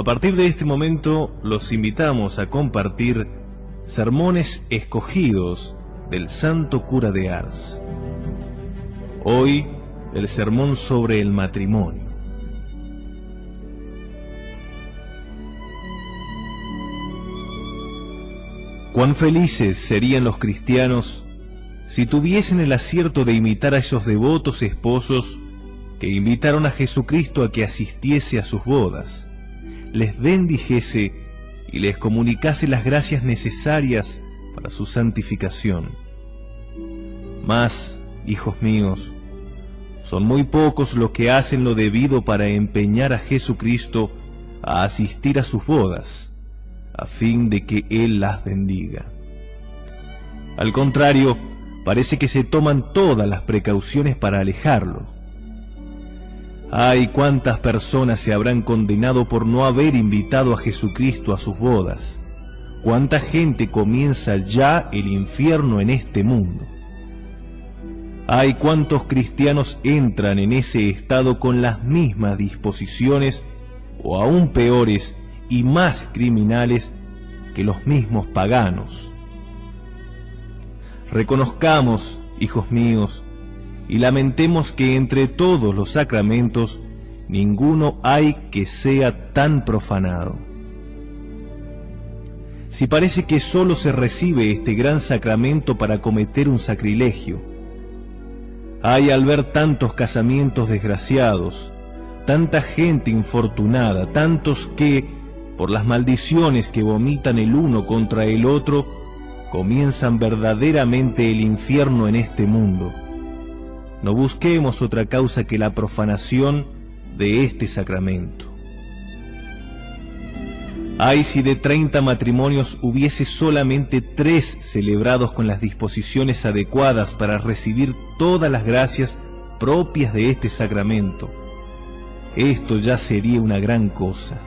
A partir de este momento los invitamos a compartir sermones escogidos del Santo Cura de Ars. Hoy, el sermón sobre el matrimonio. Cuán felices serían los cristianos si tuviesen el acierto de imitar a esos devotos esposos que invitaron a Jesucristo a que asistiese a sus bodas, les bendijese y les comunicase las gracias necesarias para su santificación. Mas, hijos míos, son muy pocos los que hacen lo debido para empeñar a Jesucristo a asistir a sus bodas, a fin de que Él las bendiga. Al contrario, parece que se toman todas las precauciones para alejarlo. ¡Ay, cuántas personas se habrán condenado por no haber invitado a Jesucristo a sus bodas! ¡Cuánta gente comienza ya el infierno en este mundo! ¡Ay, cuántos cristianos entran en ese estado con las mismas disposiciones, o aún peores y más criminales que los mismos paganos! Reconozcamos, hijos míos, y lamentemos que entre todos los sacramentos ninguno hay que sea tan profanado. Si parece que solo se recibe este gran sacramento para cometer un sacrilegio, ay, al ver tantos casamientos desgraciados, tanta gente infortunada, tantos que, por las maldiciones que vomitan el uno contra el otro, comienzan verdaderamente el infierno en este mundo. No busquemos otra causa que la profanación de este sacramento. Ay, si de 30 matrimonios hubiese solamente 3 celebrados con las disposiciones adecuadas para recibir todas las gracias propias de este sacramento. Esto ya sería una gran cosa.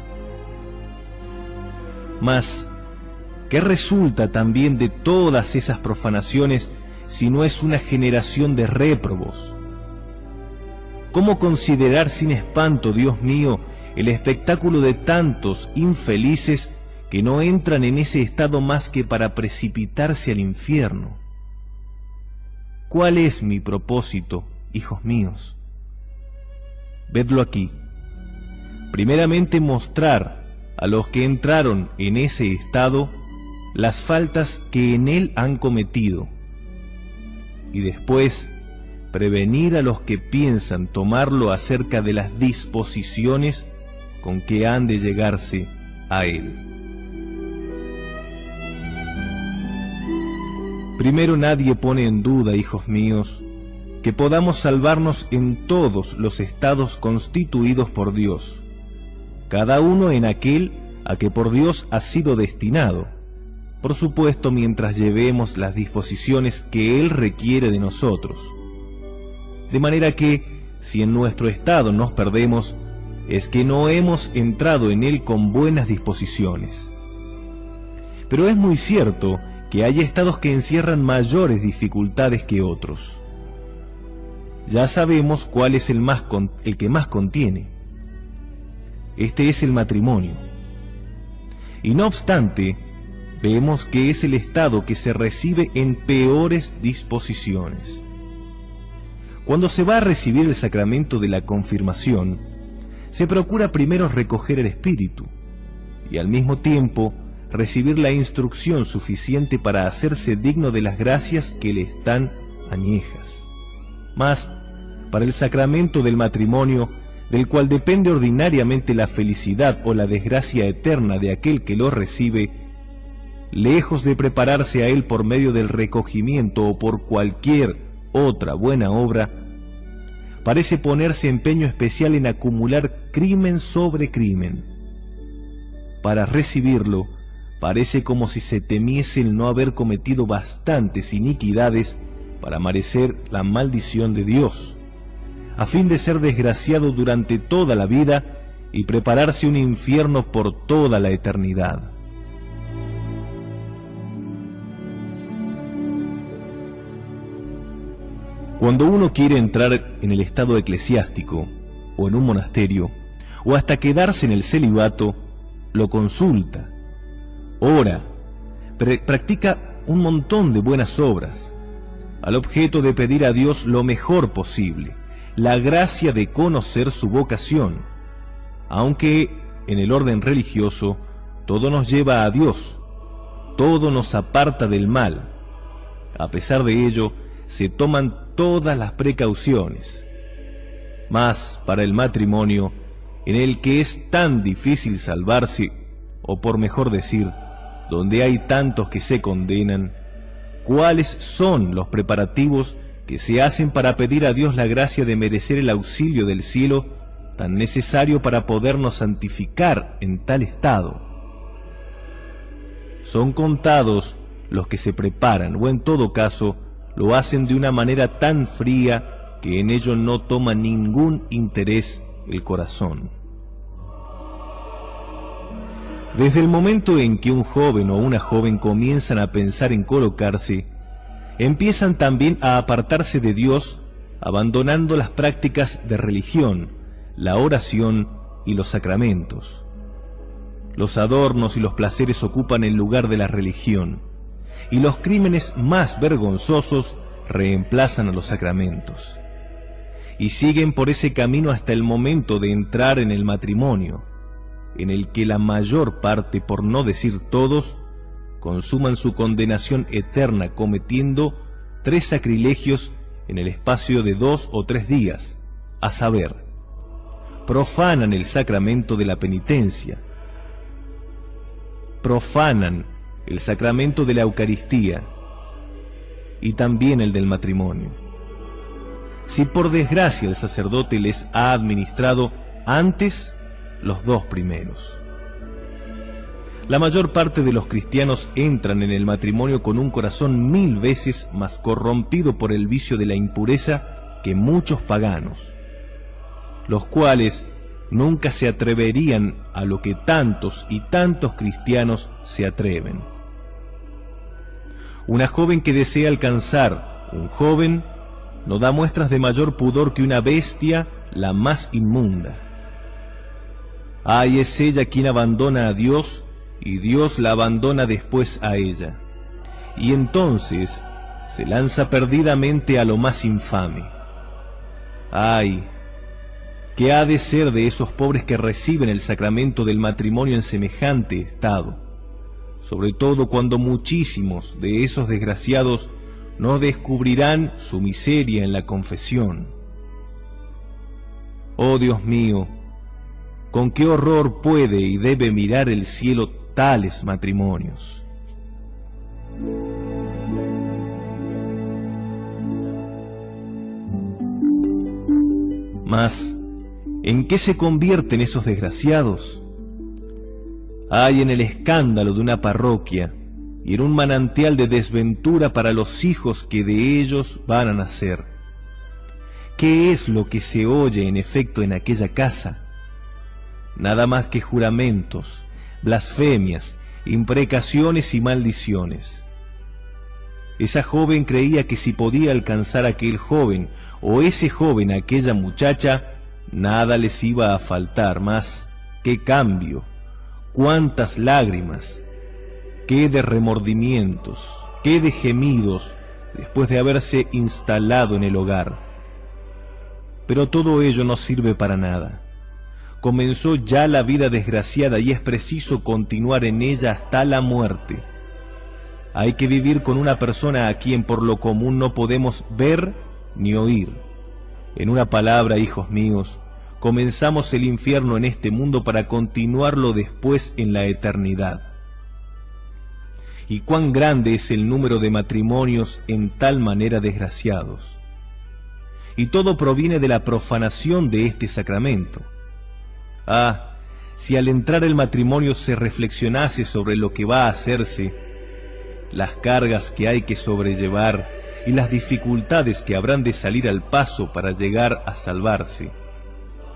Mas, ¿qué resulta también de todas esas profanaciones si no es una generación de réprobos? ¿Cómo considerar sin espanto, Dios mío, el espectáculo de tantos infelices que no entran en ese estado más que para precipitarse al infierno? ¿Cuál es mi propósito, hijos míos? Vedlo aquí. Primeramente, mostrar a los que entraron en ese estado las faltas que en él han cometido, y después prevenir a los que piensan tomarlo acerca de las disposiciones con que han de llegarse a él. Primero, nadie pone en duda, hijos míos, que podamos salvarnos en todos los estados constituidos por Dios, cada uno en aquel a que por Dios ha sido destinado, por supuesto mientras llevemos las disposiciones que Él requiere de nosotros. De manera que, si en nuestro estado nos perdemos, es que no hemos entrado en Él con buenas disposiciones. Pero es muy cierto que hay estados que encierran mayores dificultades que otros. Ya sabemos cuál es el que más contiene. Este es el matrimonio. Y no obstante, vemos que es el estado que se recibe en peores disposiciones. Cuando se va a recibir el sacramento de la confirmación, se procura primero recoger el espíritu y al mismo tiempo recibir la instrucción suficiente para hacerse digno de las gracias que le están añejas. Mas, para el sacramento del matrimonio, del cual depende ordinariamente la felicidad o la desgracia eterna de aquel que lo recibe, lejos de prepararse a él por medio del recogimiento o por cualquier otra buena obra, parece ponerse empeño especial en acumular crimen sobre crimen. Para recibirlo, parece como si se temiese el no haber cometido bastantes iniquidades para merecer la maldición de Dios, a fin de ser desgraciado durante toda la vida y prepararse un infierno por toda la eternidad. Cuando uno quiere entrar en el estado eclesiástico, o en un monasterio, o hasta quedarse en el celibato, lo consulta, ora, practica un montón de buenas obras, al objeto de pedir a Dios lo mejor posible, la gracia de conocer su vocación, aunque en el orden religioso todo nos lleva a Dios, todo nos aparta del mal. A pesar de ello, se toman todas las precauciones. Mas para el matrimonio, en el que es tan difícil salvarse, o por mejor decir, donde hay tantos que se condenan, ¿cuáles son los preparativos que se hacen para pedir a Dios la gracia de merecer el auxilio del cielo, tan necesario para podernos santificar en tal estado? Son contados los que se preparan, o en todo caso, lo hacen de una manera tan fría que en ello no toma ningún interés el corazón. Desde el momento en que un joven o una joven comienzan a pensar en colocarse, empiezan también a apartarse de Dios, abandonando las prácticas de religión, la oración y los sacramentos. Los adornos y los placeres ocupan el lugar de la religión, y los crímenes más vergonzosos reemplazan a los sacramentos. Y siguen por ese camino hasta el momento de entrar en el matrimonio, en el que la mayor parte, por no decir todos, consuman su condenación eterna cometiendo 3 sacrilegios en el espacio de 2 o 3 días, a saber, profanan el sacramento de la penitencia, profanan el sacramento de la Eucaristía y también el del matrimonio. Si por desgracia el sacerdote les ha administrado antes los 2 primeros. La mayor parte de los cristianos entran en el matrimonio con un corazón 1000 veces más corrompido por el vicio de la impureza que muchos paganos, los cuales nunca se atreverían a lo que tantos y tantos cristianos se atreven. Una joven que desea alcanzar un joven no da muestras de mayor pudor que una bestia la más inmunda. Ay, es ella quien abandona a Dios, y Dios la abandona después a ella, y entonces se lanza perdidamente a lo más infame. Ay, ¿qué ha de ser de esos pobres que reciben el sacramento del matrimonio en semejante estado? Sobre todo cuando muchísimos de esos desgraciados no descubrirán su miseria en la confesión. Oh Dios mío, ¿con qué horror puede y debe mirar el cielo tales matrimonios? Mas, ¿en qué se convierten esos desgraciados? Hay en el escándalo de una parroquia y en un manantial de desventura para los hijos que de ellos van a nacer. ¿Qué es lo que se oye en efecto en aquella casa? Nada más que juramentos, blasfemias, imprecaciones y maldiciones. Esa joven creía que si podía alcanzar a aquel joven, o ese joven a aquella muchacha, nada les iba a faltar más. ¡Qué cambio! ¡Cuántas lágrimas! ¡Qué de remordimientos! ¡Qué de gemidos después de haberse instalado en el hogar! Pero todo ello no sirve para nada. Comenzó ya la vida desgraciada y es preciso continuar en ella hasta la muerte. Hay que vivir con una persona a quien por lo común no podemos ver ni oír. En una palabra, hijos míos, comenzamos el infierno en este mundo para continuarlo después en la eternidad. Y cuán grande es el número de matrimonios en tal manera desgraciados. Y todo proviene de la profanación de este sacramento. Ah, si al entrar el matrimonio se reflexionase sobre lo que va a hacerse, las cargas que hay que sobrellevar y las dificultades que habrán de salir al paso para llegar a salvarse.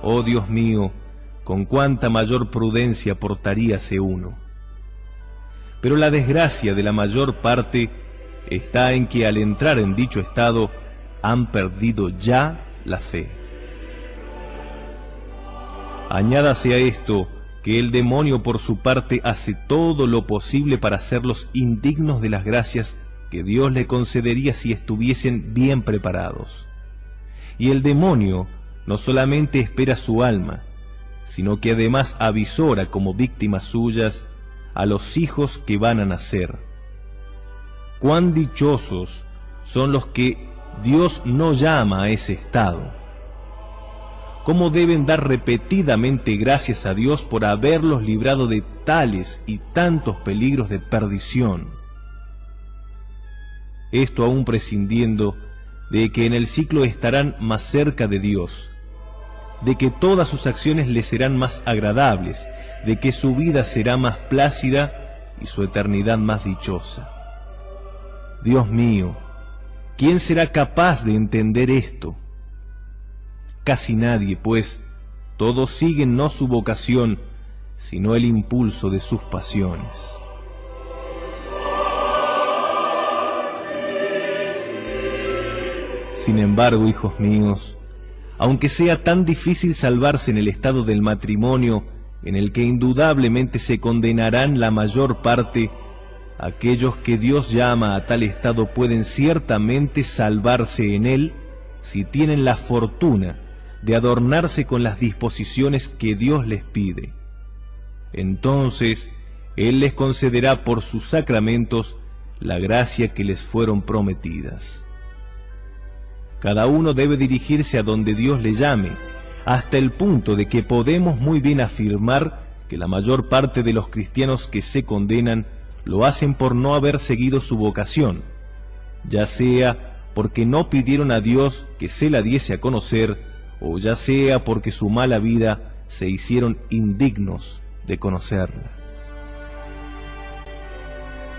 Oh Dios mío, con cuánta mayor prudencia portaríase uno. Pero la desgracia de la mayor parte está en que al entrar en dicho estado han perdido ya la fe. Añádase a esto que el demonio por su parte hace todo lo posible para hacerlos indignos de las gracias que Dios le concedería si estuviesen bien preparados. Y el demonio no solamente espera su alma, sino que además avisora como víctimas suyas a los hijos que van a nacer. Cuán dichosos son los que Dios no llama a ese estado. Cómo deben dar repetidamente gracias a Dios por haberlos librado de tales y tantos peligros de perdición. Esto aún prescindiendo de que en el ciclo estarán más cerca de Dios, de que todas sus acciones les serán más agradables, de que su vida será más plácida y su eternidad más dichosa. Dios mío, ¿quién será capaz de entender esto? Casi nadie, pues todos siguen no su vocación, sino el impulso de sus pasiones. Sin embargo, hijos míos, aunque sea tan difícil salvarse en el estado del matrimonio, en el que indudablemente se condenarán la mayor parte, aquellos que Dios llama a tal estado pueden ciertamente salvarse en él si tienen la fortuna de adornarse con las disposiciones que Dios les pide. Entonces, Él les concederá por sus sacramentos la gracia que les fueron prometidas. Cada uno debe dirigirse a donde Dios le llame, hasta el punto de que podemos muy bien afirmar que la mayor parte de los cristianos que se condenan lo hacen por no haber seguido su vocación, ya sea porque no pidieron a Dios que se la diese a conocer, o ya sea porque su mala vida se hicieron indignos de conocerla.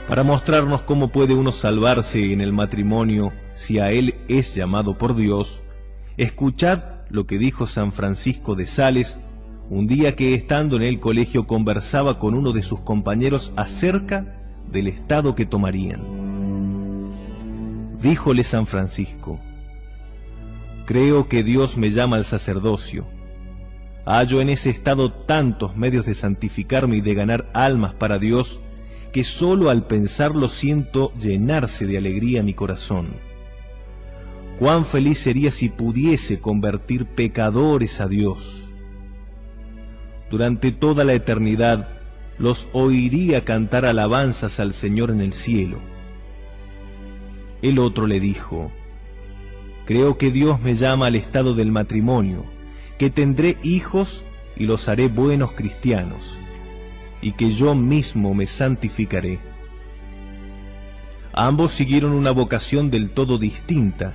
Para mostrarnos cómo puede uno salvarse en el matrimonio si a él es llamado por Dios, escuchad lo que dijo San Francisco de Sales un día que estando en el colegio conversaba con uno de sus compañeros acerca del estado que tomarían. Díjole San Francisco: creo que Dios me llama al sacerdocio. Hallo en ese estado tantos medios de santificarme y de ganar almas para Dios, que solo al pensarlo siento llenarse de alegría mi corazón. Cuán feliz sería si pudiese convertir pecadores a Dios. Durante toda la eternidad los oiría cantar alabanzas al Señor en el cielo. El otro le dijo: creo que Dios me llama al estado del matrimonio, que tendré hijos y los haré buenos cristianos, y que yo mismo me santificaré. Ambos siguieron una vocación del todo distinta,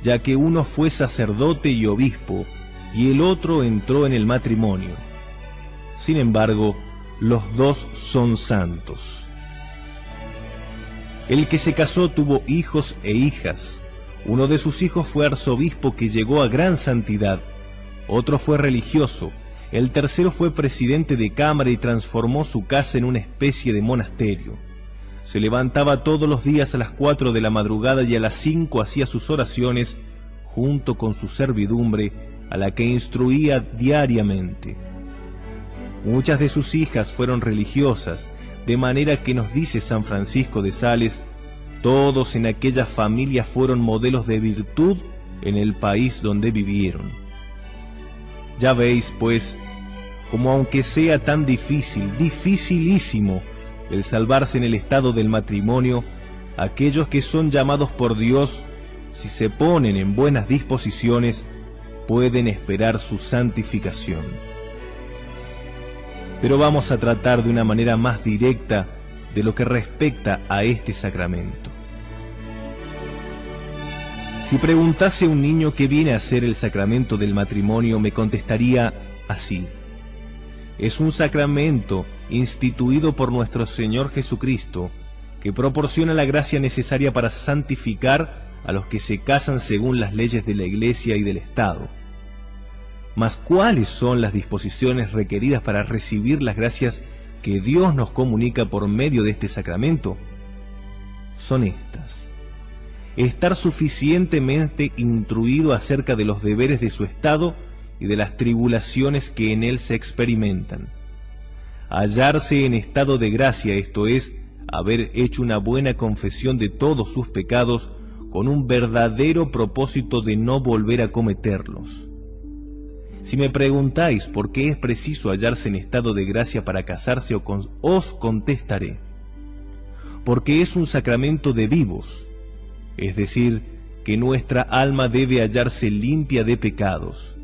ya que uno fue sacerdote y obispo, y el otro entró en el matrimonio. Sin embargo, los dos son santos. El que se casó tuvo hijos e hijas. Uno de sus hijos fue arzobispo que llegó a gran santidad, otro fue religioso, el tercero fue presidente de cámara y transformó su casa en una especie de monasterio. Se levantaba todos los días a las 4 de la madrugada y a las 5 hacía sus oraciones junto con su servidumbre, a la que instruía diariamente. Muchas de sus hijas fueron religiosas, de manera que nos dice San Francisco de Sales, todos en aquella familia fueron modelos de virtud en el país donde vivieron. Ya veis, pues, como aunque sea tan difícil, dificilísimo, el salvarse en el estado del matrimonio, aquellos que son llamados por Dios, si se ponen en buenas disposiciones, pueden esperar su santificación. Pero vamos a tratar de una manera más directa de lo que respecta a este sacramento. Si preguntase a un niño qué viene a ser el sacramento del matrimonio, me contestaría así: es un sacramento instituido por nuestro Señor Jesucristo, que proporciona la gracia necesaria para santificar a los que se casan según las leyes de la Iglesia y del Estado. Mas, ¿cuáles son las disposiciones requeridas para recibir las gracias que Dios nos comunica por medio de este sacramento? Son estas: estar suficientemente instruido acerca de los deberes de su estado y de las tribulaciones que en él se experimentan, hallarse en estado de gracia, esto es, haber hecho una buena confesión de todos sus pecados con un verdadero propósito de no volver a cometerlos. Si me preguntáis por qué es preciso hallarse en estado de gracia para casarse, os contestaré: porque es un sacramento de vivos, es decir, que nuestra alma debe hallarse limpia de pecados.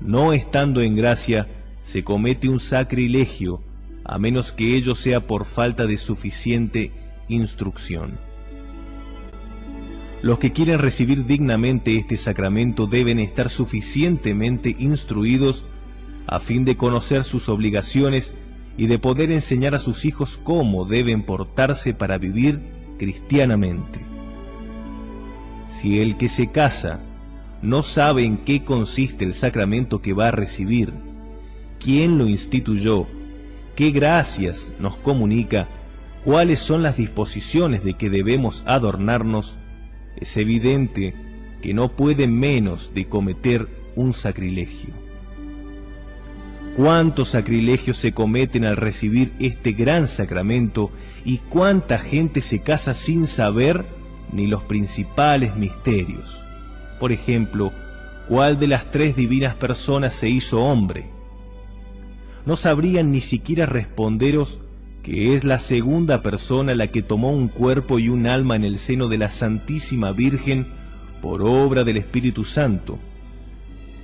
No estando en gracia, se comete un sacrilegio, a menos que ello sea por falta de suficiente instrucción. Los que quieren recibir dignamente este sacramento deben estar suficientemente instruidos a fin de conocer sus obligaciones y de poder enseñar a sus hijos cómo deben portarse para vivir cristianamente. Si el que se casa no sabe en qué consiste el sacramento que va a recibir, quién lo instituyó, qué gracias nos comunica, cuáles son las disposiciones de que debemos adornarnos, es evidente que no puede menos de cometer un sacrilegio. ¿Cuántos sacrilegios se cometen al recibir este gran sacramento y cuánta gente se casa sin saber ni los principales misterios? Por ejemplo, ¿cuál de las tres divinas personas se hizo hombre? No sabrían ni siquiera responderos que es la segunda persona la que tomó un cuerpo y un alma en el seno de la Santísima Virgen por obra del Espíritu Santo,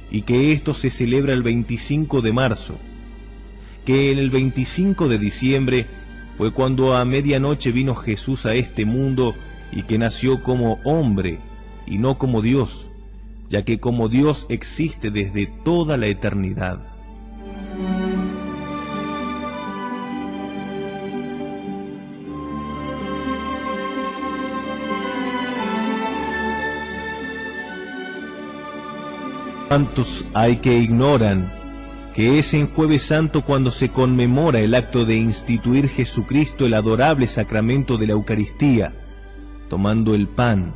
y que esto se celebra el 25 de marzo, que en el 25 de diciembre fue cuando a medianoche vino Jesús a este mundo y que nació como hombre y no como Dios, ya que como Dios existe desde toda la eternidad. ¿Cuántos hay que ignoran que es en Jueves Santo cuando se conmemora el acto de instituir Jesucristo el adorable sacramento de la Eucaristía, tomando el pan,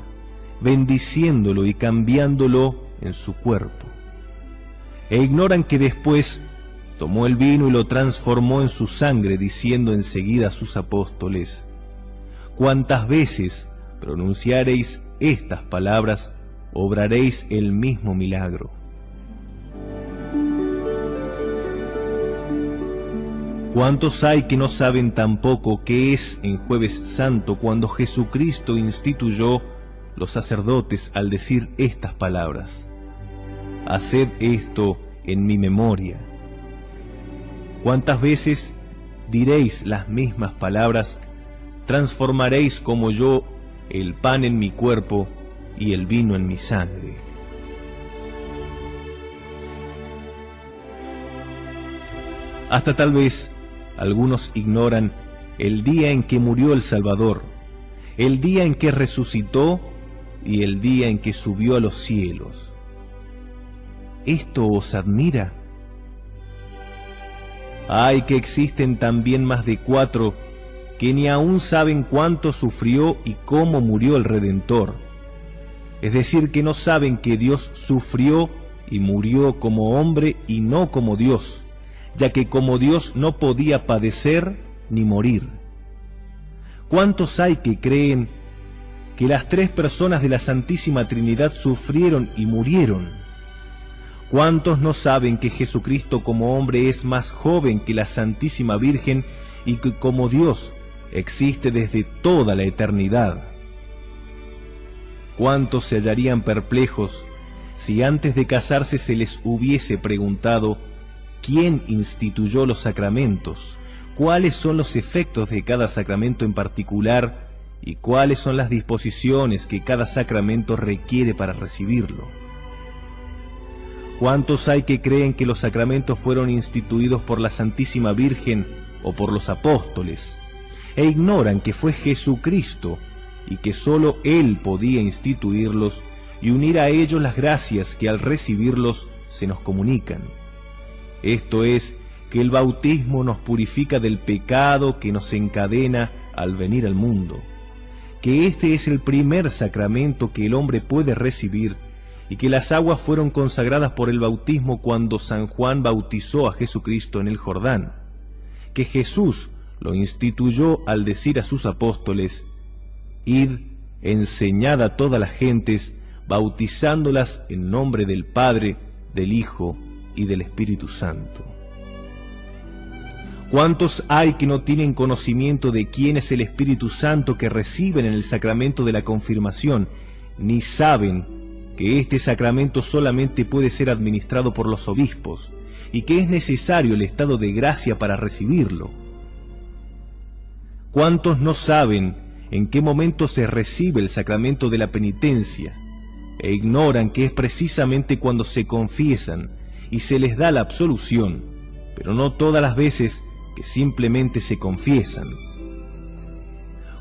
bendiciéndolo y cambiándolo en su cuerpo? E ignoran que después tomó el vino y lo transformó en su sangre, diciendo enseguida a sus apóstoles: cuantas veces pronunciareis estas palabras, obraréis el mismo milagro. ¿Cuántos hay que no saben tampoco qué es en Jueves Santo cuando Jesucristo instituyó los sacerdotes al decir estas palabras: haced esto en mi memoria? ¿Cuántas veces diréis las mismas palabras: transformaréis como yo el pan en mi cuerpo y el vino en mi sangre? Hasta tal vez algunos ignoran el día en que murió el Salvador, el día en que resucitó y el día en que subió a los cielos. ¿Esto os admira? Ay, que existen también más de 4 que ni aún saben cuánto sufrió y cómo murió el Redentor. Es decir, que no saben que Dios sufrió y murió como hombre y no como Dios, ya que como Dios no podía padecer ni morir. ¿Cuántos hay que creen que las 3 personas de la Santísima Trinidad sufrieron y murieron? ¿Cuántos no saben que Jesucristo como hombre es más joven que la Santísima Virgen y que como Dios existe desde toda la eternidad? ¿Cuántos se hallarían perplejos si antes de casarse se les hubiese preguntado quién instituyó los sacramentos, cuáles son los efectos de cada sacramento en particular y cuáles son las disposiciones que cada sacramento requiere para recibirlo? ¿Cuántos hay que creen que los sacramentos fueron instituidos por la Santísima Virgen o por los apóstoles, e ignoran que fue Jesucristo y que sólo Él podía instituirlos y unir a ellos las gracias que al recibirlos se nos comunican? Esto es, que el bautismo nos purifica del pecado que nos encadena al venir al mundo, que este es el primer sacramento que el hombre puede recibir y que las aguas fueron consagradas por el bautismo cuando San Juan bautizó a Jesucristo en el Jordán, que Jesús lo instituyó al decir a sus apóstoles: «Id, enseñad a todas las gentes, bautizándolas en nombre del Padre, del Hijo y del Espíritu Santo». ¿Cuántos hay que no tienen conocimiento de quién es el Espíritu Santo que reciben en el sacramento de la confirmación, ni saben que este sacramento solamente puede ser administrado por los obispos y que es necesario el estado de gracia para recibirlo? ¿Cuántos no saben en qué momento se recibe el sacramento de la penitencia e ignoran que es precisamente cuando se confiesan y se les da la absolución, pero no todas las veces que simplemente se confiesan?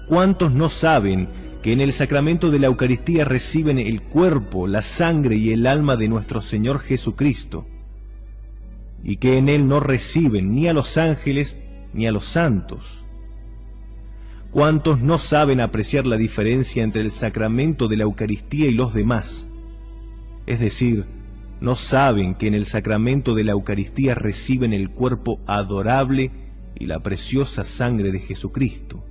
¿Cuántos no saben que en el sacramento de la Eucaristía reciben el cuerpo, la sangre y el alma de nuestro Señor Jesucristo, y que en él no reciben ni a los ángeles ni a los santos? ¿Cuántos no saben apreciar la diferencia entre el sacramento de la Eucaristía y los demás? Es decir, no saben que en el sacramento de la Eucaristía reciben el cuerpo adorable y la preciosa sangre de Jesucristo,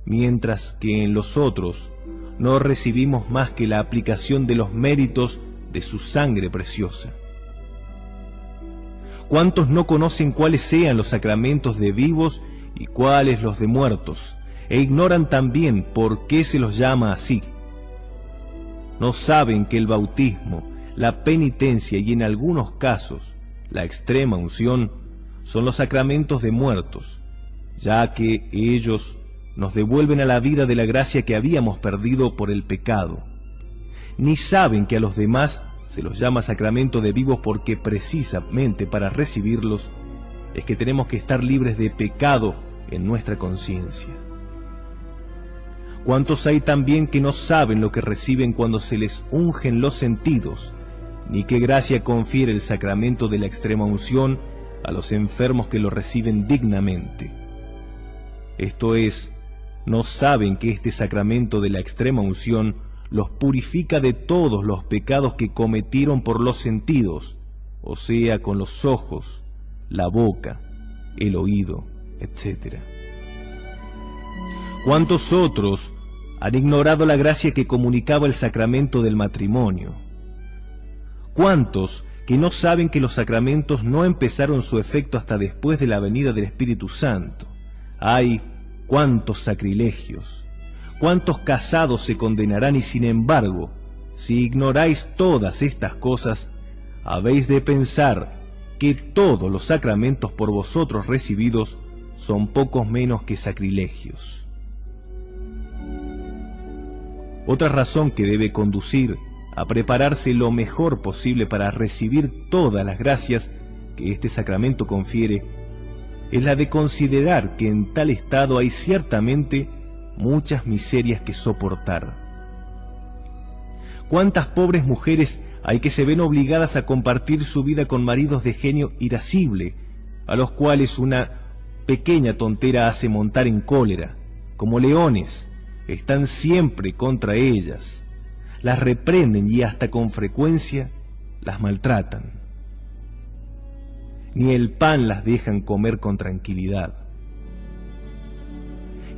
mientras que en los otros no recibimos más que la aplicación de los méritos de su sangre preciosa. ¿Cuántos no conocen cuáles sean los sacramentos de vivos y cuáles los de muertos, e ignoran también por qué se los llama así? No saben que el bautismo, la penitencia y en algunos casos la extrema unción son los sacramentos de muertos, ya que ellos nos devuelven a la vida de la gracia que habíamos perdido por el pecado. Ni saben que a los demás se los llama sacramento de vivos porque precisamente para recibirlos es que tenemos que estar libres de pecado en nuestra conciencia. ¿Cuántos hay también que no saben lo que reciben cuando se les ungen los sentidos, ni qué gracia confiere el sacramento de la extrema unción a los enfermos que lo reciben dignamente? Esto es, no saben que este sacramento de la extrema unción los purifica de todos los pecados que cometieron por los sentidos, o sea, con los ojos, la boca, el oído, etc. ¿Cuántos otros han ignorado la gracia que comunicaba el sacramento del matrimonio? ¿Cuántos que no saben que los sacramentos no empezaron su efecto hasta después de la venida del Espíritu Santo? ¡Ay, cuántos sacrilegios! ¿Cuántos casados se condenarán? Y sin embargo, si ignoráis todas estas cosas, habéis de pensar que todos los sacramentos por vosotros recibidos son pocos menos que sacrilegios. Otra razón que debe conducir a prepararse lo mejor posible para recibir todas las gracias que este sacramento confiere es la de considerar que en tal estado hay ciertamente muchas miserias que soportar. ¿Cuántas pobres mujeres hay que se ven obligadas a compartir su vida con maridos de genio irascible, a los cuales una pequeña tontera hace montar en cólera? Como leones, están siempre contra ellas, las reprenden y hasta con frecuencia las maltratan. Ni el pan las dejan comer con tranquilidad.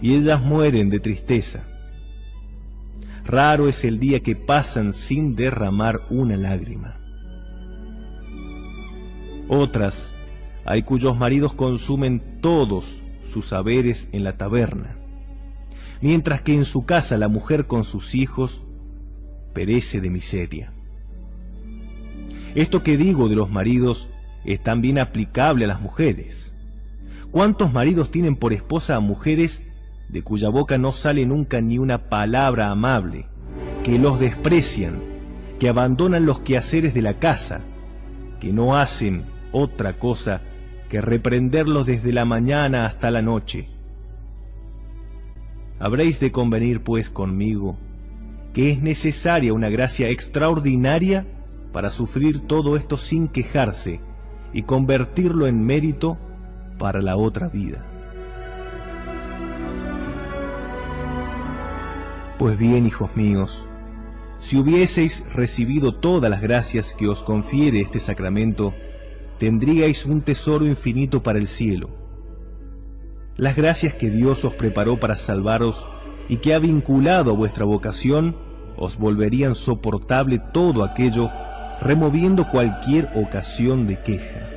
Y ellas mueren de tristeza. Raro es el día que pasan sin derramar una lágrima. Otras hay cuyos maridos consumen todos sus haberes en la taberna, mientras que en su casa la mujer con sus hijos perece de miseria. Esto que digo de los maridos es también aplicable a las mujeres. ¿Cuántos maridos tienen por esposa a mujeres de cuya boca no sale nunca ni una palabra amable, que los desprecian, que abandonan los quehaceres de la casa, que no hacen otra cosa que reprenderlos desde la mañana hasta la noche? Habréis de convenir pues conmigo que es necesaria una gracia extraordinaria para sufrir todo esto sin quejarse y convertirlo en mérito para la otra vida. Pues bien, hijos míos, si hubieseis recibido todas las gracias que os confiere este sacramento, tendríais un tesoro infinito para el cielo, las gracias que Dios os preparó para salvaros y que ha vinculado a vuestra vocación, os volverían soportable todo aquello, removiendo cualquier ocasión de queja.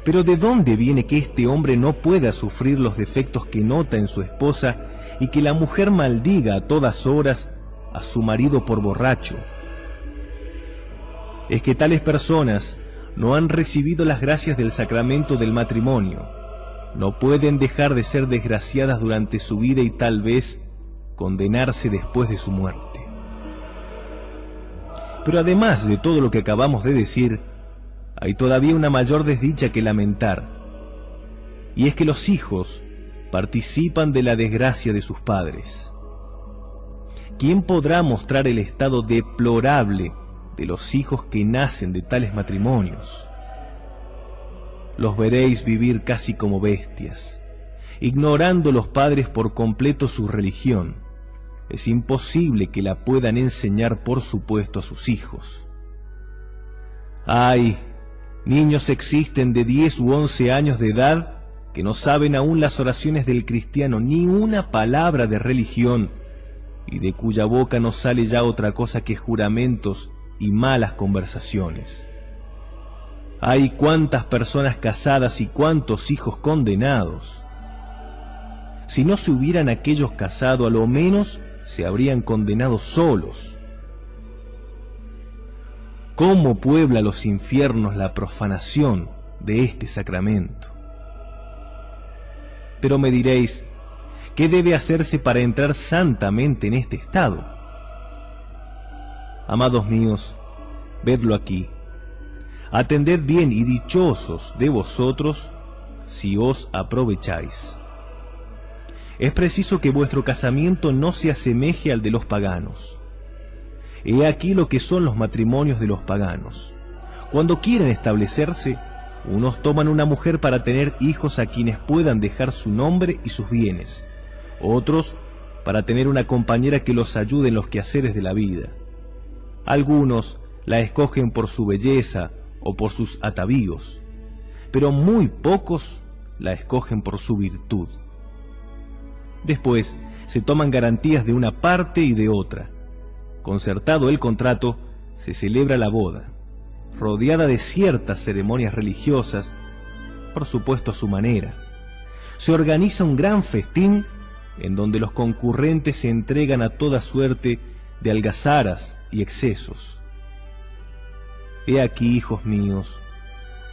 Pero ¿de dónde viene que este hombre no pueda sufrir los defectos que nota en su esposa y que la mujer maldiga a todas horas a su marido por borracho? Es que tales personas no han recibido las gracias del sacramento del matrimonio, no pueden dejar de ser desgraciadas durante su vida y tal vez condenarse después de su muerte. Pero además de todo lo que acabamos de decir, hay todavía una mayor desdicha que lamentar, y es que los hijos participan de la desgracia de sus padres. ¿Quién podrá mostrar el estado deplorable de los hijos que nacen de tales matrimonios? Los veréis vivir casi como bestias, ignorando los padres por completo su religión. Es imposible que la puedan enseñar, por supuesto, a sus hijos. ¡Ay! Niños existen de 10 u 11 años de edad que no saben aún las oraciones del cristiano, ni una palabra de religión, y de cuya boca no sale ya otra cosa que juramentos y malas conversaciones. ¡Ay, cuántas personas casadas y cuántos hijos condenados! Si no se hubieran aquellos casado, a lo menos se habrían condenado solos. ¿Cómo puebla los infiernos la profanación de este sacramento? Pero me diréis, ¿qué debe hacerse para entrar santamente en este estado? Amados míos, vedlo aquí. Atended bien y dichosos de vosotros si os aprovecháis. Es preciso que vuestro casamiento no se asemeje al de los paganos. He aquí lo que son los matrimonios de los paganos. Cuando quieren establecerse, unos toman una mujer para tener hijos a quienes puedan dejar su nombre y sus bienes, otros para tener una compañera que los ayude en los quehaceres de la vida. Algunos la escogen por su belleza o por sus atavíos, pero muy pocos la escogen por su virtud. Después se toman garantías de una parte y de otra. Concertado el contrato, se celebra la boda, rodeada de ciertas ceremonias religiosas, por supuesto a su manera. Se organiza un gran festín en donde los concurrentes se entregan a toda suerte de algazaras y excesos. He aquí, hijos míos,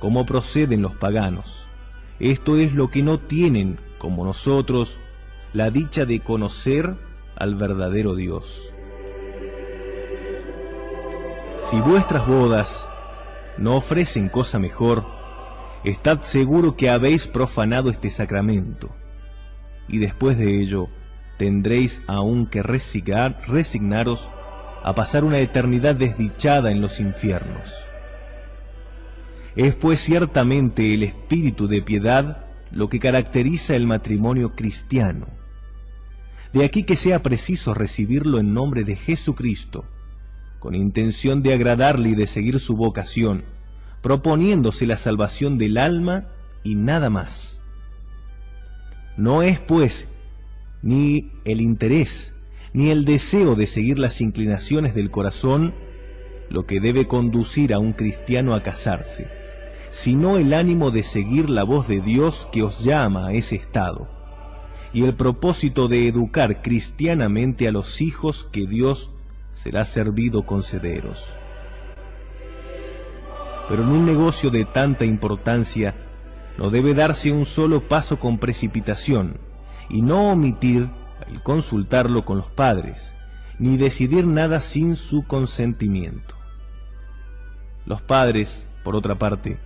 cómo proceden los paganos. Esto es lo que no tienen, como nosotros, la dicha de conocer al verdadero Dios. Si vuestras bodas no ofrecen cosa mejor, estad seguro que habéis profanado este sacramento, y después de ello tendréis aún que resignaros a pasar una eternidad desdichada en los infiernos. Es pues ciertamente el espíritu de piedad lo que caracteriza el matrimonio cristiano. De aquí que sea preciso recibirlo en nombre de Jesucristo, con intención de agradarle y de seguir su vocación, proponiéndose la salvación del alma y nada más. No es, pues, ni el interés, ni el deseo de seguir las inclinaciones del corazón lo que debe conducir a un cristiano a casarse, sino el ánimo de seguir la voz de Dios que os llama a ese estado, y el propósito de educar cristianamente a los hijos que Dios será servido concederos. Pero en un negocio de tanta importancia no debe darse un solo paso con precipitación, y no omitir el consultarlo con los padres, ni decidir nada sin su consentimiento. Los padres, por otra parte,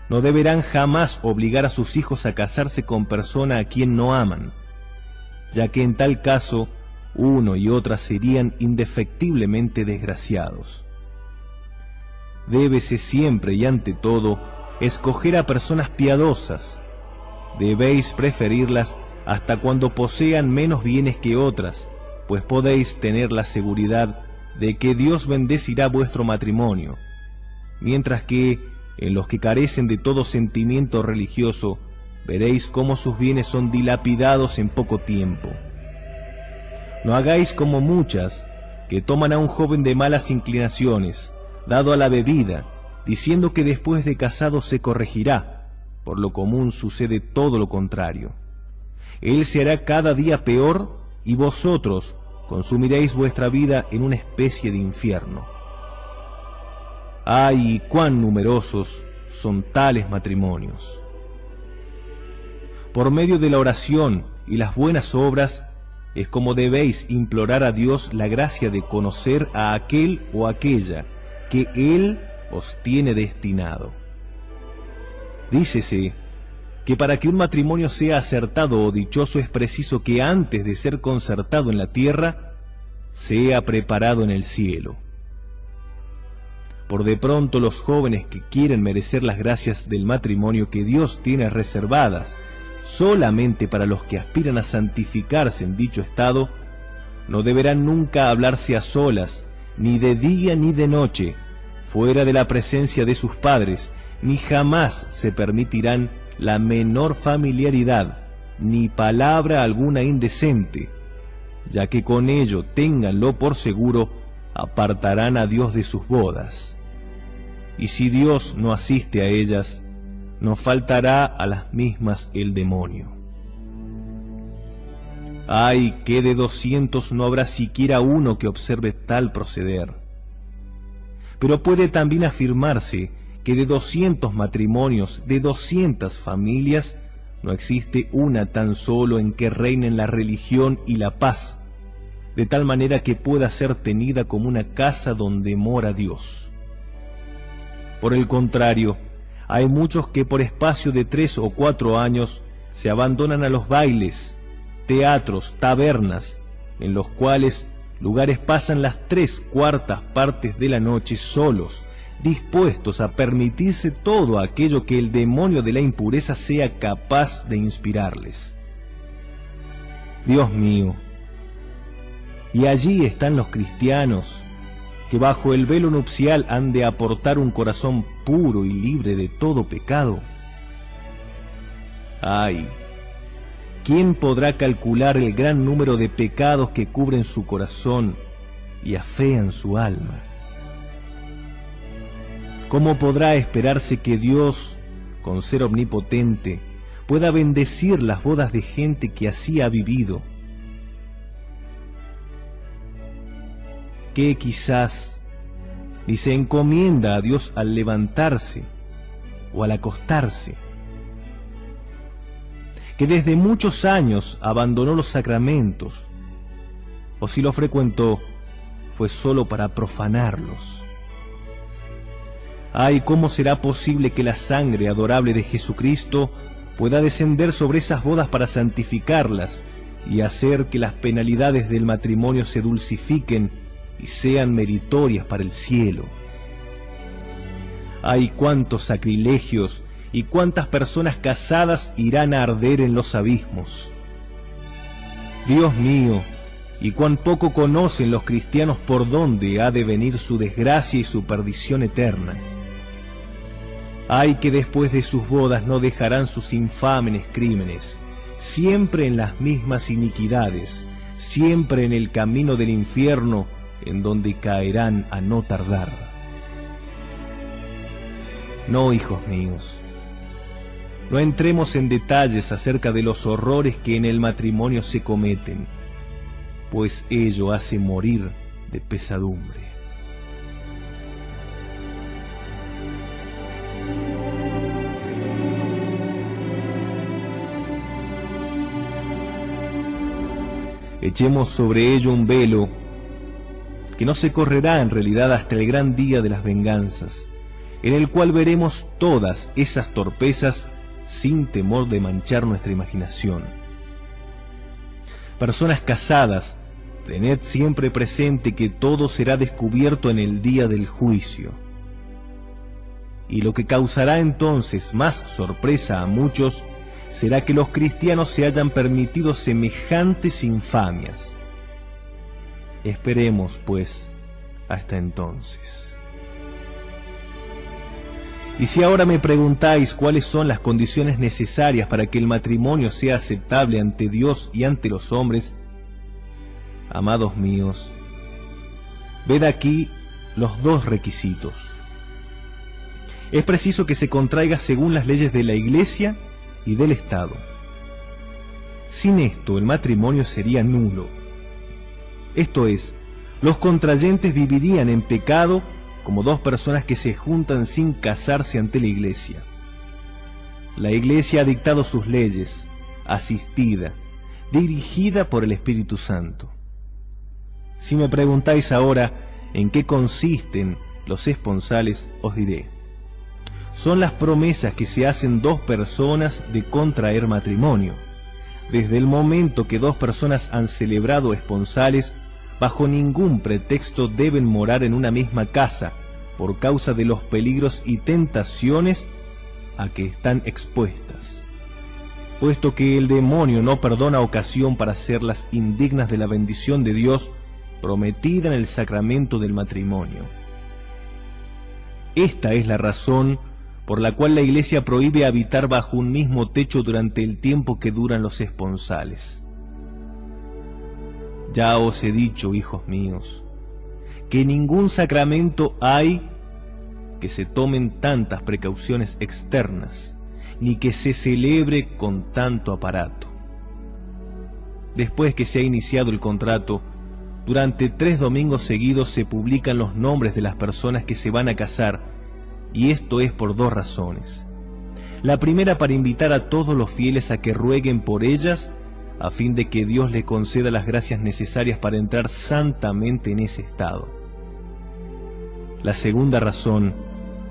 no deberán jamás obligar a sus hijos a casarse con persona a quien no aman, ya que en tal caso uno y otra serían indefectiblemente desgraciados. Débese siempre y ante todo escoger a personas piadosas. Debéis preferirlas hasta cuando posean menos bienes que otras, pues podéis tener la seguridad de que Dios bendecirá vuestro matrimonio, mientras que en los que carecen de todo sentimiento religioso veréis cómo sus bienes son dilapidados en poco tiempo. No hagáis como muchas, que toman a un joven de malas inclinaciones, dado a la bebida, diciendo que después de casado se corregirá. Por lo común sucede todo lo contrario. Él se hará cada día peor, y vosotros consumiréis vuestra vida en una especie de infierno. ¡Ay, cuán numerosos son tales matrimonios! Por medio de la oración y las buenas obras, es como debéis implorar a Dios la gracia de conocer a aquel o aquella que Él os tiene destinado. Dícese que para que un matrimonio sea acertado o dichoso es preciso que antes de ser concertado en la tierra, sea preparado en el cielo. Por de pronto los jóvenes que quieren merecer las gracias del matrimonio que Dios tiene reservadas solamente para los que aspiran a santificarse en dicho estado, no deberán nunca hablarse a solas, ni de día ni de noche, fuera de la presencia de sus padres, ni jamás se permitirán la menor familiaridad, ni palabra alguna indecente, ya que con ello, ténganlo por seguro, apartarán a Dios de sus bodas. Y si Dios no asiste a ellas, no faltará a las mismas el demonio. ¡Ay, que de 200 no habrá siquiera uno que observe tal proceder! Pero puede también afirmarse que de 200 matrimonios, de 200 familias, no existe una tan solo en que reinen la religión y la paz, de tal manera que pueda ser tenida como una casa donde mora Dios. Por el contrario, hay muchos que por espacio de 3 o 4 años se abandonan a los bailes, teatros, tabernas, en los cuales lugares pasan las 3/4 partes de la noche solos, dispuestos a permitirse todo aquello que el demonio de la impureza sea capaz de inspirarles. Dios mío, y allí están los cristianos, que bajo el velo nupcial han de aportar un corazón puro y libre de todo pecado. ¡Ay! ¿Quién podrá calcular el gran número de pecados que cubren su corazón y afean su alma? ¿Cómo podrá esperarse que Dios, con ser omnipotente, pueda bendecir las bodas de gente que así ha vivido? Que quizás ni se encomienda a Dios al levantarse o al acostarse, que desde muchos años abandonó los sacramentos, o si lo frecuentó, fue solo para profanarlos. ¡Ay, cómo será posible que la sangre adorable de Jesucristo pueda descender sobre esas bodas para santificarlas y hacer que las penalidades del matrimonio se dulcifiquen y sean meritorias para el cielo! ¡Ay, cuántos sacrilegios y cuántas personas casadas irán a arder en los abismos! Dios mío, y cuán poco conocen los cristianos por dónde ha de venir su desgracia y su perdición eterna. ¡Ay, que después de sus bodas no dejarán sus infames crímenes, siempre en las mismas iniquidades, siempre en el camino del infierno, en donde caerán a no tardar! No, hijos míos, no entremos en detalles acerca de los horrores que en el matrimonio se cometen, pues ello hace morir de pesadumbre. Echemos sobre ello un velo que no se correrá en realidad hasta el gran día de las venganzas, en el cual veremos todas esas torpezas sin temor de manchar nuestra imaginación. Personas casadas, tened siempre presente que todo será descubierto en el día del juicio. Y lo que causará entonces más sorpresa a muchos será que los cristianos se hayan permitido semejantes infamias. Esperemos, pues, hasta entonces. Y si ahora me preguntáis cuáles son las condiciones necesarias para que el matrimonio sea aceptable ante Dios y ante los hombres, amados míos, ved aquí los dos requisitos. Es preciso que se contraiga según las leyes de la Iglesia y del Estado. Sin esto, el matrimonio sería nulo. Esto es, los contrayentes vivirían en pecado como dos personas que se juntan sin casarse ante la Iglesia. La Iglesia ha dictado sus leyes, asistida, dirigida por el Espíritu Santo. Si me preguntáis ahora en qué consisten los esponsales, os diré: son las promesas que se hacen dos personas de contraer matrimonio. Desde el momento que dos personas han celebrado esponsales, bajo ningún pretexto deben morar en una misma casa por causa de los peligros y tentaciones a que están expuestas, puesto que el demonio no perdona ocasión para hacerlas indignas de la bendición de Dios prometida en el sacramento del matrimonio. Esta es la razón por la cual la Iglesia prohíbe habitar bajo un mismo techo durante el tiempo que duran los esponsales. Ya os he dicho, hijos míos, que ningún sacramento hay que se tomen tantas precauciones externas, ni que se celebre con tanto aparato. Después que se ha iniciado el contrato, durante 3 domingos seguidos se publican los nombres de las personas que se van a casar, y esto es por 2 razones. La primera, para invitar a todos los fieles a que rueguen por ellas, a fin de que Dios les conceda las gracias necesarias para entrar santamente en ese estado. La segunda razón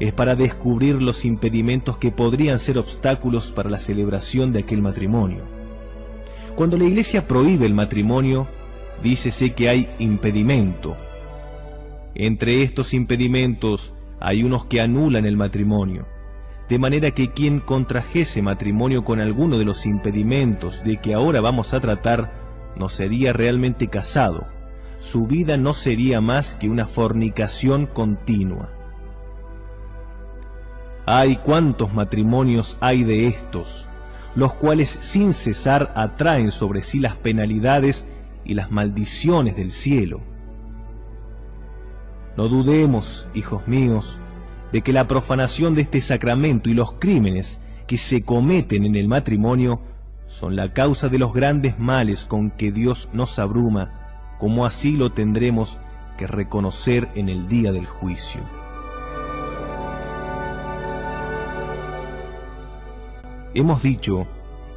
es para descubrir los impedimentos que podrían ser obstáculos para la celebración de aquel matrimonio. Cuando la Iglesia prohíbe el matrimonio, dícese que hay impedimento. Entre estos impedimentos hay unos que anulan el matrimonio, de manera que quien contrajese matrimonio con alguno de los impedimentos de que ahora vamos a tratar no sería realmente casado. Su vida no sería más que una fornicación continua. ¡Ay, cuántos matrimonios hay de estos, los cuales sin cesar atraen sobre sí las penalidades y las maldiciones del cielo! No dudemos, hijos míos, de que la profanación de este sacramento y los crímenes que se cometen en el matrimonio son la causa de los grandes males con que Dios nos abruma, como así lo tendremos que reconocer en el día del juicio. Hemos dicho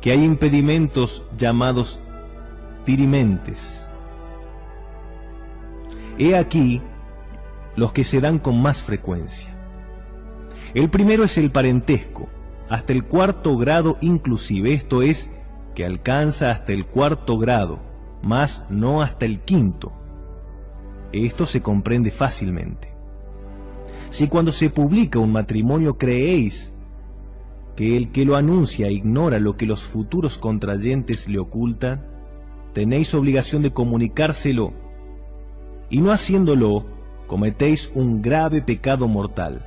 que hay impedimentos llamados dirimentes. He aquí los que se dan con más frecuencia. El primero es el parentesco, hasta el 4º grado inclusive, esto es, que alcanza hasta el 4º grado, mas no hasta el 5º. Esto se comprende fácilmente. Si cuando se publica un matrimonio creéis que el que lo anuncia ignora lo que los futuros contrayentes le ocultan, tenéis obligación de comunicárselo, y no haciéndolo, cometéis un grave pecado mortal,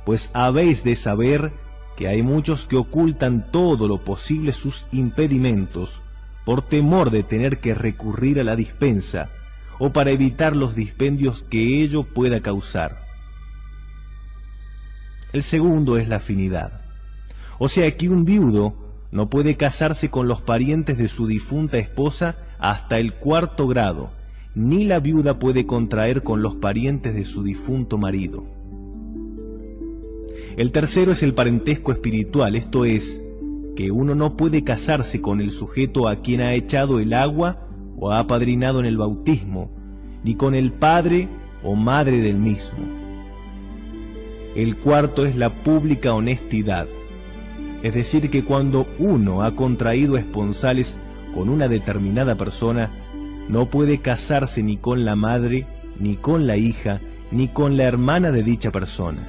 pues habéis de saber que hay muchos que ocultan todo lo posible sus impedimentos, por temor de tener que recurrir a la dispensa, o para evitar los dispendios que ello pueda causar. El segundo es la afinidad. O sea que un viudo no puede casarse con los parientes de su difunta esposa hasta el 4º grado, ni la viuda puede contraer con los parientes de su difunto marido. El tercero es el parentesco espiritual, esto es, que uno no puede casarse con el sujeto a quien ha echado el agua o ha apadrinado en el bautismo, ni con el padre o madre del mismo. El cuarto es la pública honestidad, es decir, que cuando uno ha contraído esponsales con una determinada persona, no puede casarse ni con la madre, ni con la hija, ni con la hermana de dicha persona.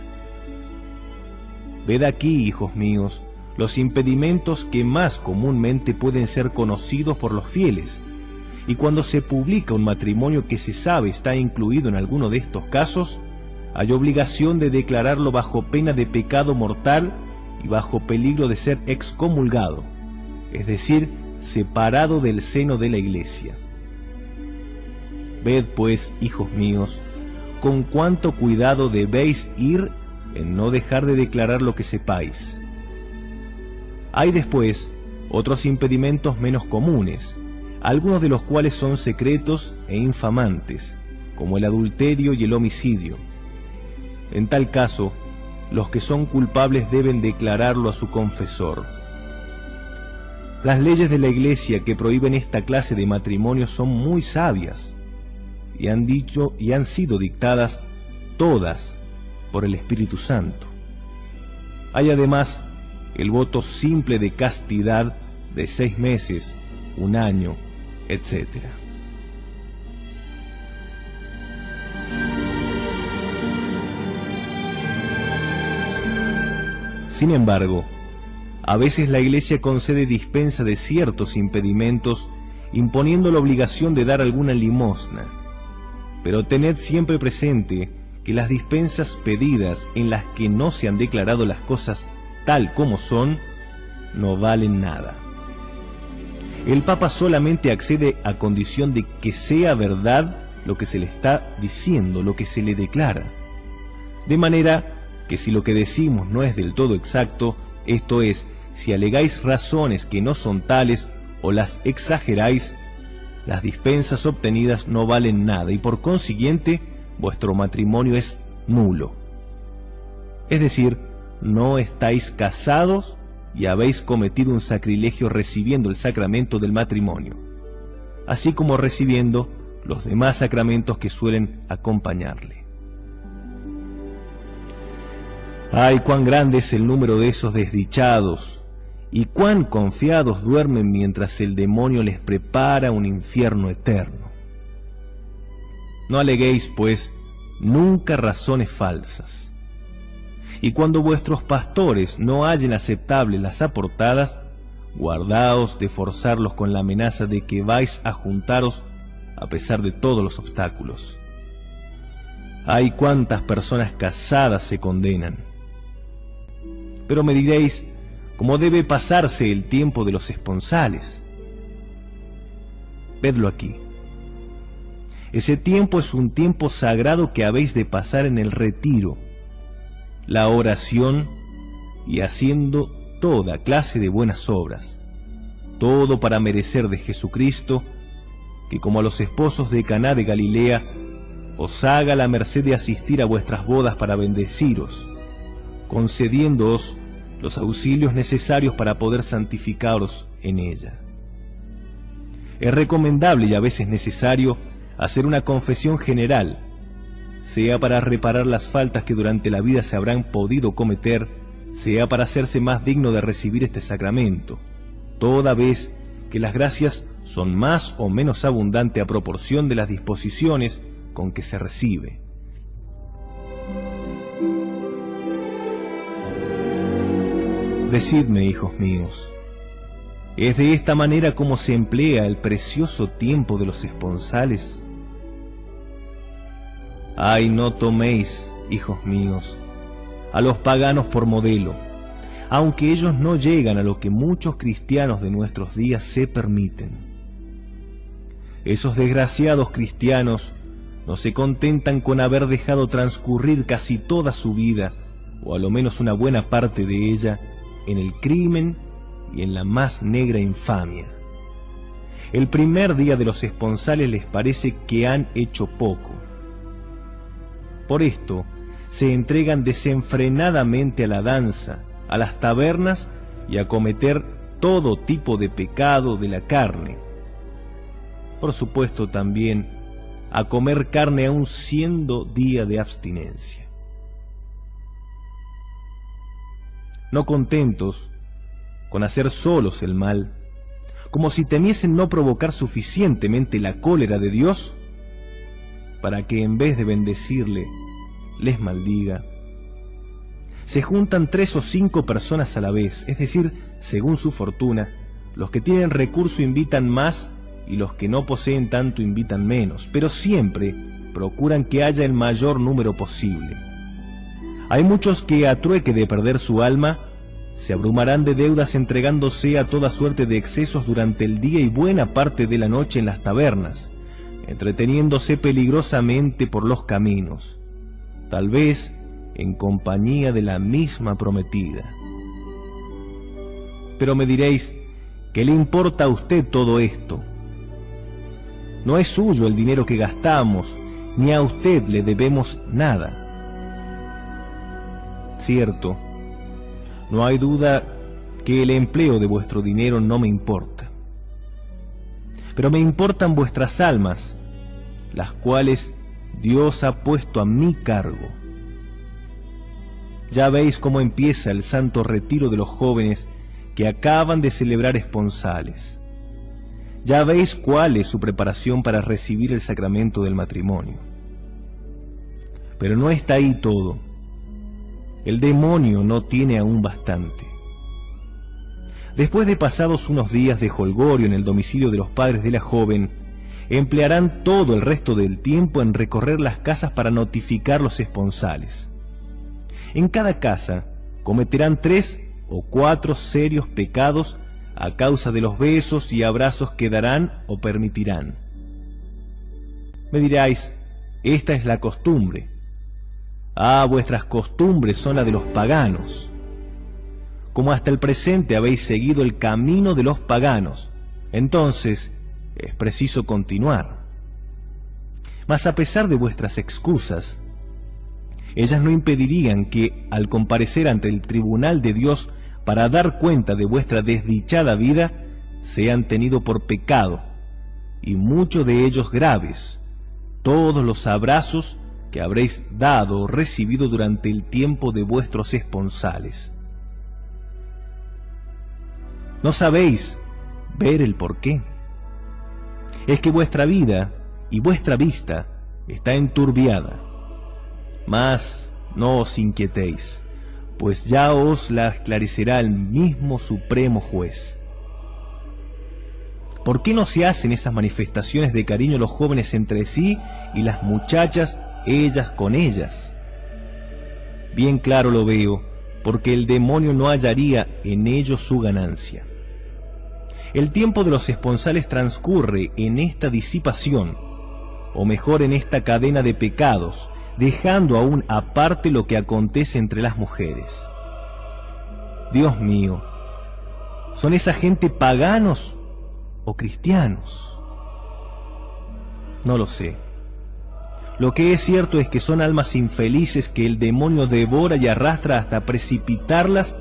Ved aquí, hijos míos, los impedimentos que más comúnmente pueden ser conocidos por los fieles, y cuando se publica un matrimonio que se sabe está incluido en alguno de estos casos, hay obligación de declararlo bajo pena de pecado mortal y bajo peligro de ser excomulgado, es decir, separado del seno de la Iglesia. Ved pues, hijos míos, con cuánto cuidado debéis ir en no dejar de declarar lo que sepáis. Hay después otros impedimentos menos comunes, algunos de los cuales son secretos e infamantes, como el adulterio y el homicidio. En tal caso, los que son culpables deben declararlo a su confesor. Las leyes de la Iglesia que prohíben esta clase de matrimonio son muy sabias, y han sido dictadas todas por el Espíritu Santo. Hay además el voto simple de castidad de 6 meses, 1 año, etc. Sin embargo, a veces la Iglesia concede dispensa de ciertos impedimentos, imponiendo la obligación de dar alguna limosna. Pero tened siempre presente que las dispensas pedidas en las que no se han declarado las cosas tal como son, no valen nada. El Papa solamente accede a condición de que sea verdad lo que se le está diciendo, lo que se le declara. De manera que si lo que decimos no es del todo exacto, esto es, si alegáis razones que no son tales o las exageráis, las dispensas obtenidas no valen nada y por consiguiente vuestro matrimonio es nulo. Es decir, no estáis casados y habéis cometido un sacrilegio recibiendo el sacramento del matrimonio, así como recibiendo los demás sacramentos que suelen acompañarle. ¡Ay, cuán grande es el número de esos desdichados! Y cuán confiados duermen mientras el demonio les prepara un infierno eterno. No aleguéis, pues, nunca razones falsas. Y cuando vuestros pastores no hallen aceptables las aportadas, guardaos de forzarlos con la amenaza de que vais a juntaros a pesar de todos los obstáculos. ¡Ay, cuántas personas casadas se condenan! Pero me diréis, ¿cómo debe pasarse el tiempo de los esponsales? Vedlo aquí. Ese tiempo es un tiempo sagrado que habéis de pasar en el retiro, la oración y haciendo toda clase de buenas obras, todo para merecer de Jesucristo, que como a los esposos de Caná de Galilea, os haga la merced de asistir a vuestras bodas para bendeciros, concediéndoos los auxilios necesarios para poder santificaros en ella. Es recomendable y a veces necesario hacer una confesión general, sea para reparar las faltas que durante la vida se habrán podido cometer, sea para hacerse más digno de recibir este sacramento, toda vez que las gracias son más o menos abundantes a proporción de las disposiciones con que se recibe. Decidme, hijos míos, ¿es de esta manera como se emplea el precioso tiempo de los esponsales? Ay, no toméis, hijos míos, a los paganos por modelo, aunque ellos no llegan a lo que muchos cristianos de nuestros días se permiten. Esos desgraciados cristianos no se contentan con haber dejado transcurrir casi toda su vida, o a lo menos una buena parte de ella, en el crimen y en la más negra infamia. El primer día de los esponsales les parece que han hecho poco. Por esto, se entregan desenfrenadamente a la danza, a las tabernas y a cometer todo tipo de pecado de la carne. Por supuesto también a comer carne aun siendo día de abstinencia. No contentos con hacer solos el mal, como si temiesen no provocar suficientemente la cólera de Dios, para que en vez de bendecirle, les maldiga, se juntan 3 o 5 personas a la vez, es decir, según su fortuna, los que tienen recurso invitan más y los que no poseen tanto invitan menos, pero siempre procuran que haya el mayor número posible. Hay muchos que, a trueque de perder su alma, se abrumarán de deudas entregándose a toda suerte de excesos durante el día y buena parte de la noche en las tabernas, entreteniéndose peligrosamente por los caminos, tal vez en compañía de la misma prometida. Pero me diréis, ¿qué le importa a usted todo esto? No es suyo el dinero que gastamos, ni a usted le debemos nada. Cierto, no hay duda que el empleo de vuestro dinero no me importa. Pero me importan vuestras almas, las cuales Dios ha puesto a mi cargo. Ya veis cómo empieza el santo retiro de los jóvenes que acaban de celebrar esponsales. Ya veis cuál es su preparación para recibir el sacramento del matrimonio. Pero no está ahí todo. El demonio no tiene aún bastante. Después de pasados unos días de jolgorio en el domicilio de los padres de la joven, emplearán todo el resto del tiempo en recorrer las casas para notificar los esponsales. En cada casa cometerán 3 o 4 serios pecados a causa de los besos y abrazos que darán o permitirán. Me diráis, esta es la costumbre. Ah, vuestras costumbres son las de los paganos. Como hasta el presente habéis seguido el camino de los paganos, entonces es preciso continuar. Mas a pesar de vuestras excusas, ellas no impedirían que, al comparecer ante el tribunal de Dios para dar cuenta de vuestra desdichada vida, sean tenidos por pecado, y muchos de ellos graves, todos los abrazos que habréis dado o recibido durante el tiempo de vuestros esponsales. ¿No sabéis ver el porqué? Es que vuestra vida y vuestra vista está enturbiada. Mas no os inquietéis, pues ya os la esclarecerá el mismo Supremo Juez. ¿Por qué no se hacen esas manifestaciones de cariño los jóvenes entre sí y las muchachas ellas con ellas? Bien claro lo veo, porque el demonio no hallaría en ello su ganancia. El tiempo de los esponsales transcurre en esta disipación, o mejor en esta cadena de pecados, dejando aún aparte lo que acontece entre las mujeres. Dios mío, ¿son esa gente paganos o cristianos? No lo sé. Lo que es cierto es que son almas infelices que el demonio devora y arrastra hasta precipitarlas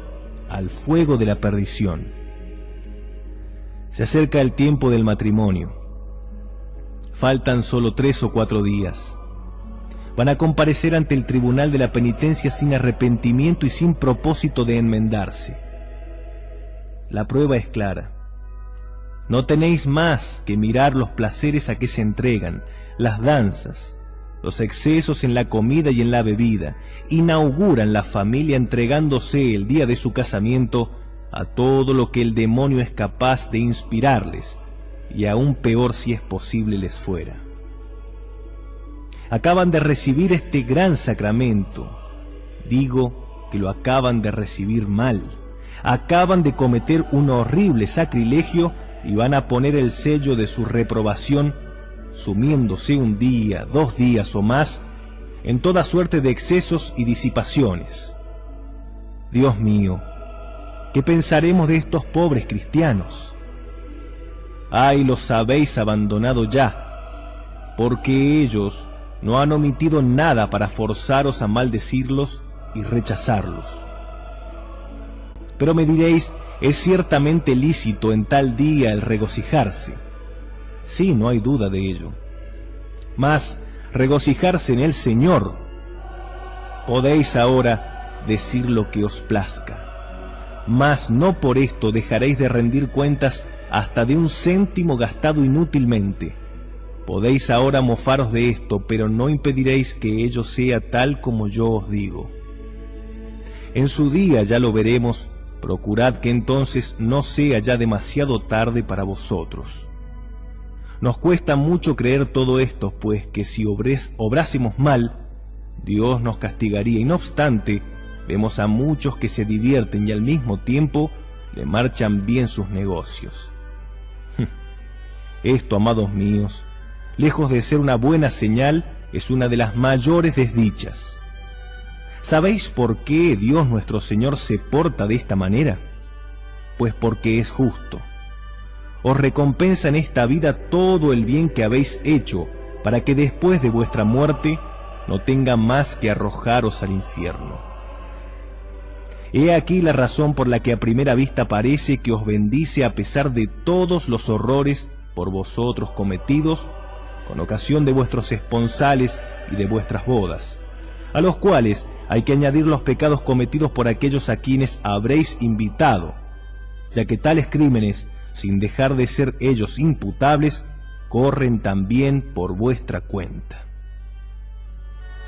al fuego de la perdición. Se acerca el tiempo del matrimonio. Faltan solo 3 o 4 días. Van a comparecer ante el tribunal de la penitencia sin arrepentimiento y sin propósito de enmendarse. La prueba es clara. No tenéis más que mirar los placeres a que se entregan, las danzas, los excesos en la comida y en la bebida. Inauguran la familia entregándose el día de su casamiento a todo lo que el demonio es capaz de inspirarles, y aún peor si es posible les fuera. Acaban de recibir este gran sacramento. Digo que lo acaban de recibir mal. Acaban de cometer un horrible sacrilegio y van a poner el sello de su reprobación, sumiéndose 1 día, 2 días o más, en toda suerte de excesos y disipaciones. Dios mío, ¿qué pensaremos de estos pobres cristianos? ¡Ay, los habéis abandonado ya! Porque ellos no han omitido nada para forzaros a maldecirlos y rechazarlos. Pero me diréis, es ciertamente lícito en tal día el regocijarse. Sí, no hay duda de ello. Mas regocijarse en el Señor. Podéis ahora decir lo que os plazca, mas no por esto dejaréis de rendir cuentas hasta de 1 céntimo gastado inútilmente. Podéis ahora mofaros de esto, pero no impediréis que ello sea tal como yo os digo. En su día ya lo veremos, procurad que entonces no sea ya demasiado tarde para vosotros. Nos cuesta mucho creer todo esto, pues que si obrásemos mal, Dios nos castigaría, y no obstante, vemos a muchos que se divierten y al mismo tiempo le marchan bien sus negocios. Esto, amados míos, lejos de ser una buena señal, es una de las mayores desdichas. ¿Sabéis por qué Dios nuestro Señor se porta de esta manera? Pues porque es justo. Os recompensa en esta vida todo el bien que habéis hecho, para que después de vuestra muerte no tenga más que arrojaros al infierno. He aquí la razón por la que a primera vista parece que os bendice a pesar de todos los horrores por vosotros cometidos con ocasión de vuestros esponsales y de vuestras bodas, a los cuales hay que añadir los pecados cometidos por aquellos a quienes habréis invitado, ya que tales crímenes, sin dejar de ser ellos imputables, corren también por vuestra cuenta.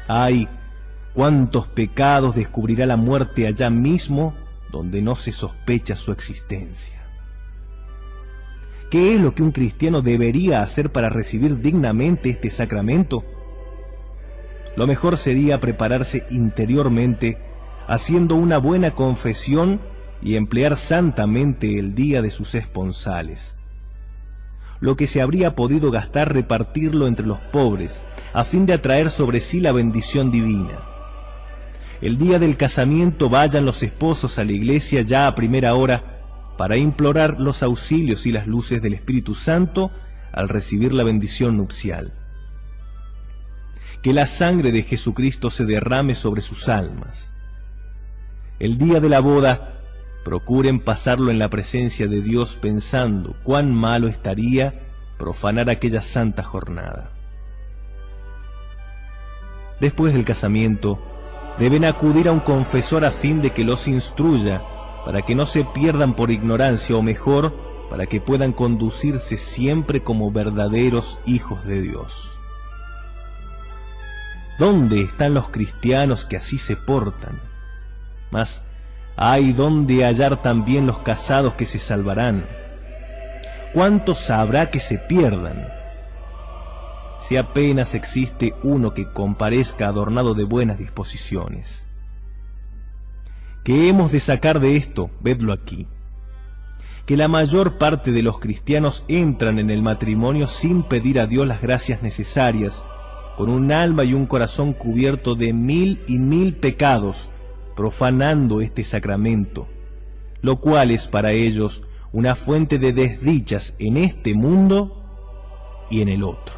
¡Ay! ¿Cuántos pecados descubrirá la muerte allá mismo donde no se sospecha su existencia? ¿Qué es lo que un cristiano debería hacer para recibir dignamente este sacramento? Lo mejor sería prepararse interiormente, haciendo una buena confesión y emplear santamente el día de sus esponsales. Lo que se habría podido gastar, repartirlo entre los pobres, a fin de atraer sobre sí la bendición divina. El día del casamiento vayan los esposos a la iglesia ya a primera hora, para implorar los auxilios y las luces del Espíritu Santo al recibir la bendición nupcial. Que la sangre de Jesucristo se derrame sobre sus almas. El día de la boda, procuren pasarlo en la presencia de Dios pensando cuán malo estaría profanar aquella santa jornada. Después del casamiento, deben acudir a un confesor a fin de que los instruya, para que no se pierdan por ignorancia, o mejor, para que puedan conducirse siempre como verdaderos hijos de Dios. ¿Dónde están los cristianos que así se portan? Mas hay donde hallar también los casados que se salvarán. ¿Cuántos habrá que se pierdan? Si apenas existe uno que comparezca adornado de buenas disposiciones. ¿Qué hemos de sacar de esto? Vedlo aquí. Que la mayor parte de los cristianos entran en el matrimonio sin pedir a Dios las gracias necesarias, con un alma y un corazón cubierto de 1000 y 1000 pecados, profanando este sacramento, lo cual es para ellos una fuente de desdichas en este mundo y en el otro.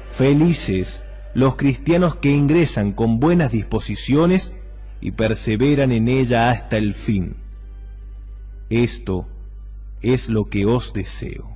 Felices los cristianos que ingresan con buenas disposiciones y perseveran en ella hasta el fin. Esto es lo que os deseo.